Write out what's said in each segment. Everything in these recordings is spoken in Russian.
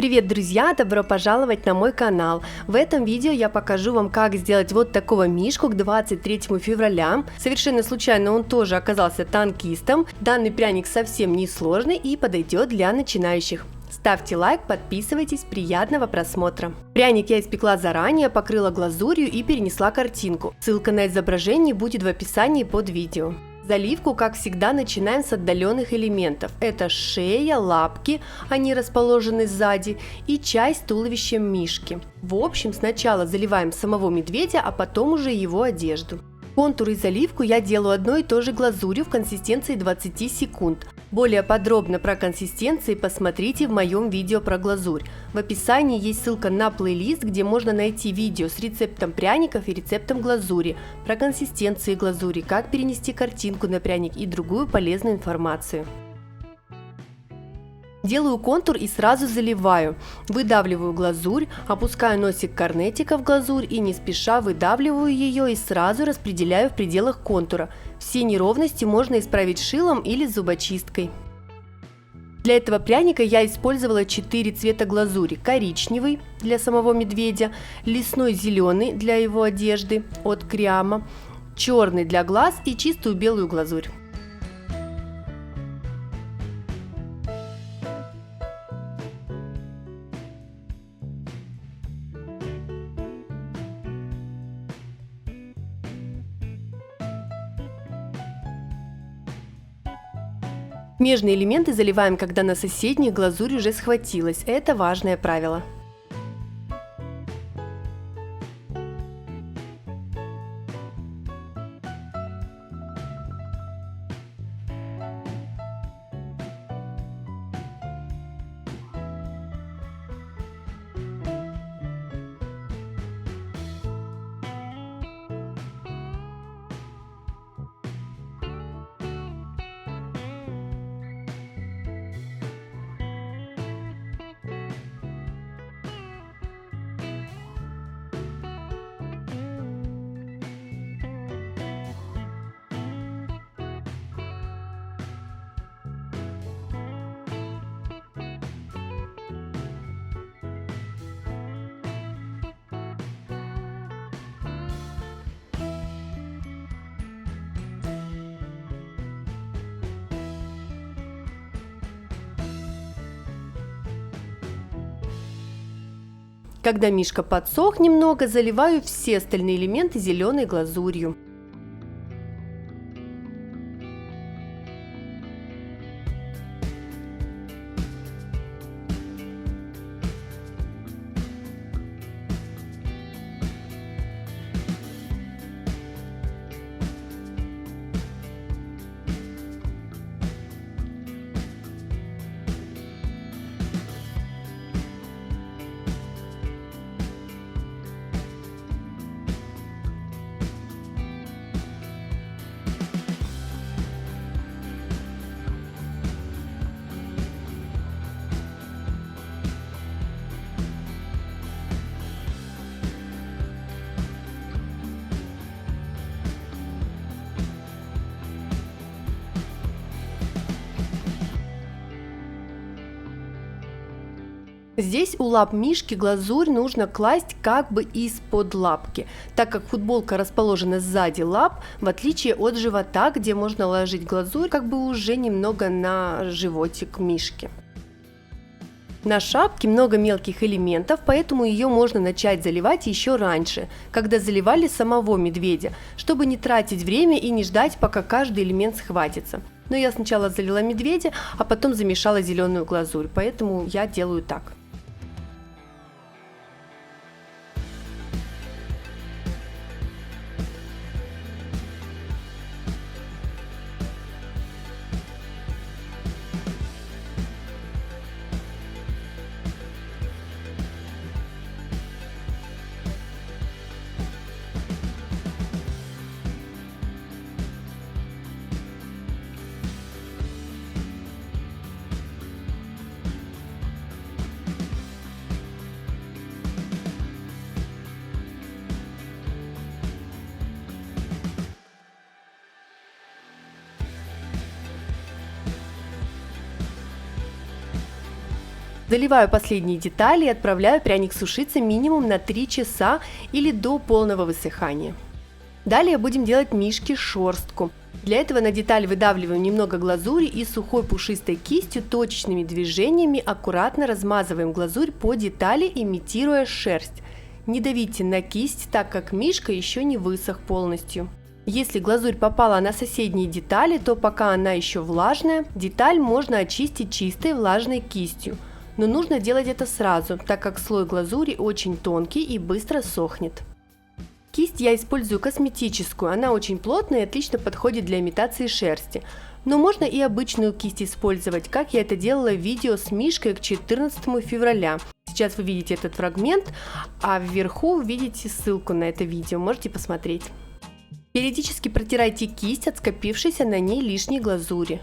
Привет, друзья! Добро пожаловать на мой канал! В этом видео я покажу вам, как сделать вот такого мишку к 23 февраля. Совершенно случайно он тоже оказался танкистом. Данный пряник совсем не сложный и подойдет для начинающих. Ставьте лайк, подписывайтесь, приятного просмотра. Пряник я испекла заранее, покрыла глазурью и перенесла картинку. Ссылка на изображение будет в описании под видео. Заливку, как всегда, начинаем с отдаленных элементов. Это шея, лапки, они расположены сзади, и часть туловища мишки. В общем, сначала заливаем самого медведя, а потом уже его одежду. Контур и заливку я делаю одной и той же глазурью в консистенции 20 секунд. Более подробно про консистенции посмотрите в моем видео про глазурь. В описании есть ссылка на плейлист, где можно найти видео с рецептом пряников и рецептом глазури, про консистенции глазури, как перенести картинку на пряник и другую полезную информацию. Делаю контур и сразу заливаю. Выдавливаю глазурь, опускаю носик корнетика в глазурь и не спеша выдавливаю ее и сразу распределяю в пределах контура. Все неровности можно исправить шилом или зубочисткой. Для этого пряника я использовала 4 цвета глазури: коричневый для самого медведя, лесной зеленый для его одежды от Криама, черный для глаз и чистую белую глазурь. Смежные элементы заливаем, когда на соседней глазурь уже схватилась. Это важное правило. Когда мишка подсох немного, заливаю все остальные элементы зеленой глазурью. Здесь у лап мишки глазурь нужно класть как бы из-под лапки, так как футболка расположена сзади лап, в отличие от живота, где можно ложить глазурь как бы уже немного на животик мишки. На шапке много мелких элементов, поэтому ее можно начать заливать еще раньше, когда заливали самого медведя, чтобы не тратить время и не ждать, пока каждый элемент схватится. Но я сначала залила медведя, а потом замешала зеленую глазурь, поэтому я делаю так. Заливаю последние детали и отправляю пряник сушиться минимум на 3 часа или до полного высыхания. Далее будем делать мишки-шерстку. Для этого на деталь выдавливаем немного глазури и сухой пушистой кистью точечными движениями аккуратно размазываем глазурь по детали, имитируя шерсть. Не давите на кисть, так как мишка еще не высох полностью. Если глазурь попала на соседние детали, то пока она еще влажная, деталь можно очистить чистой влажной кистью. Но нужно делать это сразу, так как слой глазури очень тонкий и быстро сохнет. Кисть я использую косметическую, она очень плотная и отлично подходит для имитации шерсти. Но можно и обычную кисть использовать, как я это делала в видео с мишкой к 14 февраля. Сейчас вы видите этот фрагмент, а вверху видите ссылку на это видео, можете посмотреть. Периодически протирайте кисть от скопившейся на ней лишней глазури.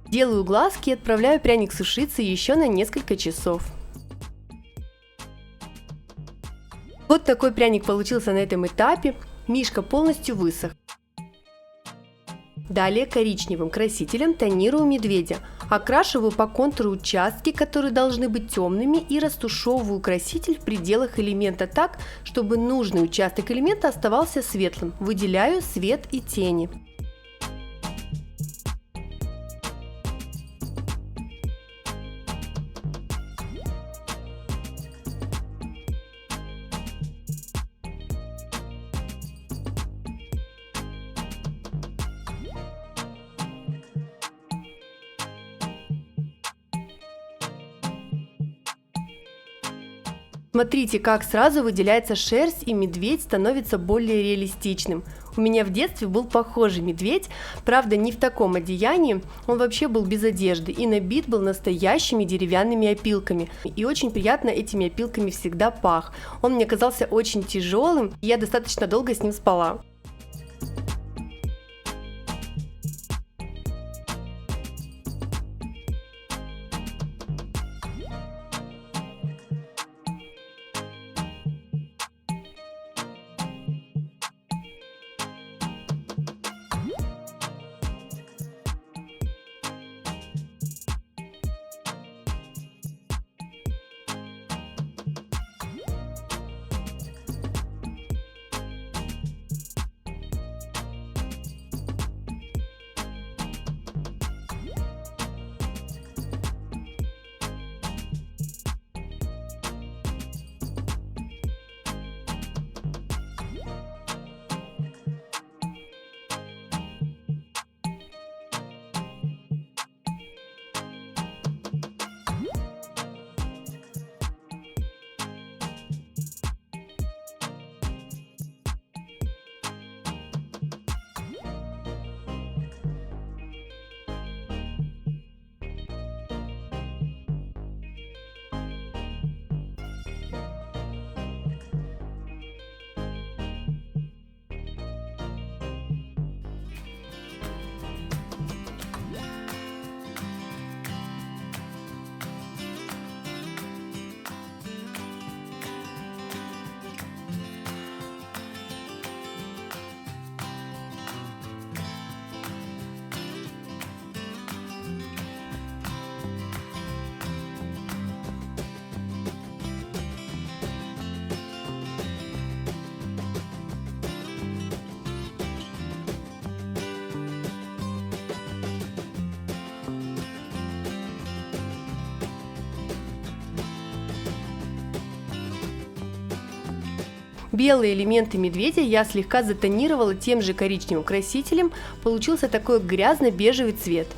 Делаю глазки и отправляю пряник сушиться еще на несколько часов. Вот такой пряник получился на этом этапе. Мишка полностью высох. Далее коричневым красителем тонирую медведя. Окрашиваю по контуру участки, которые должны быть темными, и растушевываю краситель в пределах элемента так, чтобы нужный участок элемента оставался светлым. Выделяю свет и тени. Смотрите, как сразу выделяется шерсть, и медведь становится более реалистичным. У меня в детстве был похожий медведь, правда не в таком одеянии, он вообще был без одежды и набит был настоящими деревянными опилками. И очень приятно этими опилками всегда пах. Он мне казался очень тяжелым, и я достаточно долго с ним спала. Белые элементы медведя я слегка затонировала тем же коричневым красителем, получился такой грязно-бежевый цвет.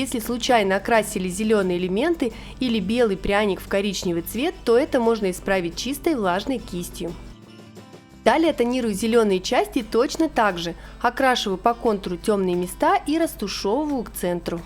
Если случайно окрасили зеленые элементы или белый пряник в коричневый цвет, то это можно исправить чистой влажной кистью. Далее тонирую зеленые части точно так же, окрашиваю по контуру темные места и растушевываю к центру.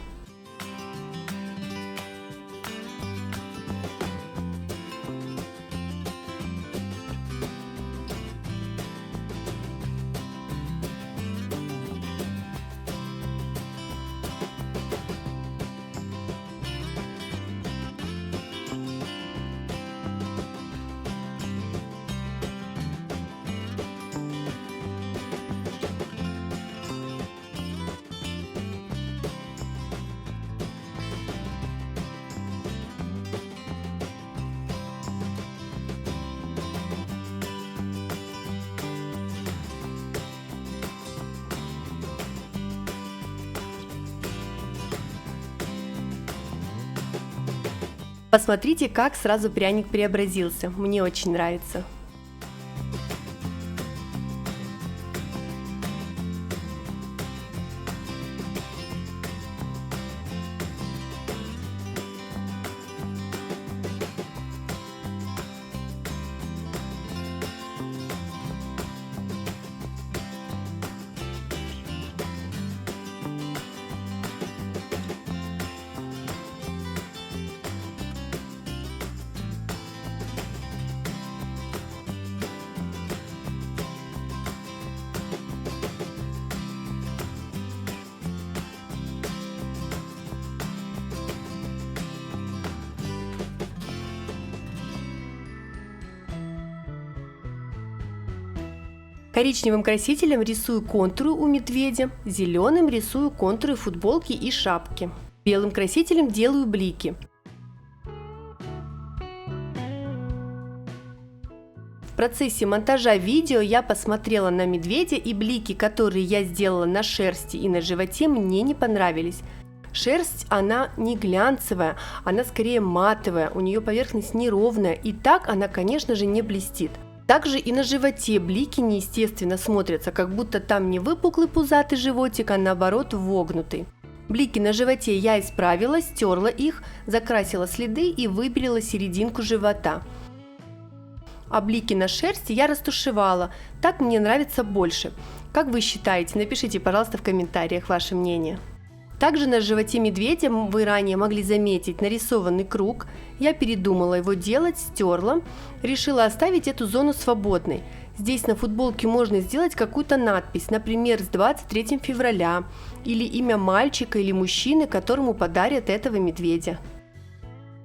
Посмотрите, как сразу пряник преобразился. Мне очень нравится. Коричневым красителем рисую контуры у медведя, зеленым рисую контуры футболки и шапки. Белым красителем делаю блики. В процессе монтажа видео я посмотрела на медведя, и блики, которые я сделала на шерсти и на животе, мне не понравились. Шерсть, она не глянцевая, она скорее матовая, у нее поверхность неровная, и так она, конечно же, не блестит. Также и на животе блики неестественно смотрятся, как будто там не выпуклый пузатый животик, а наоборот вогнутый. Блики на животе я исправила, стерла их, закрасила следы и выбелила серединку живота. А блики на шерсти я растушевала, так мне нравится больше. Как вы считаете? Напишите, пожалуйста, в комментариях ваше мнение. Также на животе медведя вы ранее могли заметить нарисованный круг. Я передумала его делать, стерла, решила оставить эту зону свободной. Здесь на футболке можно сделать какую-то надпись, например, с 23 февраля, или имя мальчика или мужчины, которому подарят этого медведя.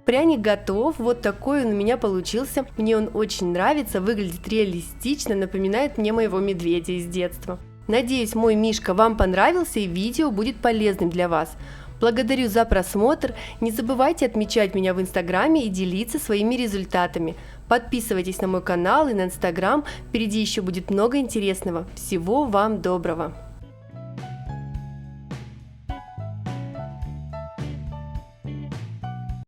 Пряник готов, вот такой он у меня получился. Мне он очень нравится, выглядит реалистично, напоминает мне моего медведя из детства. Надеюсь, мой мишка вам понравился и видео будет полезным для вас. Благодарю за просмотр, не забывайте отмечать меня в инстаграме и делиться своими результатами. Подписывайтесь на мой канал и на инстаграм, впереди еще будет много интересного. Всего вам доброго!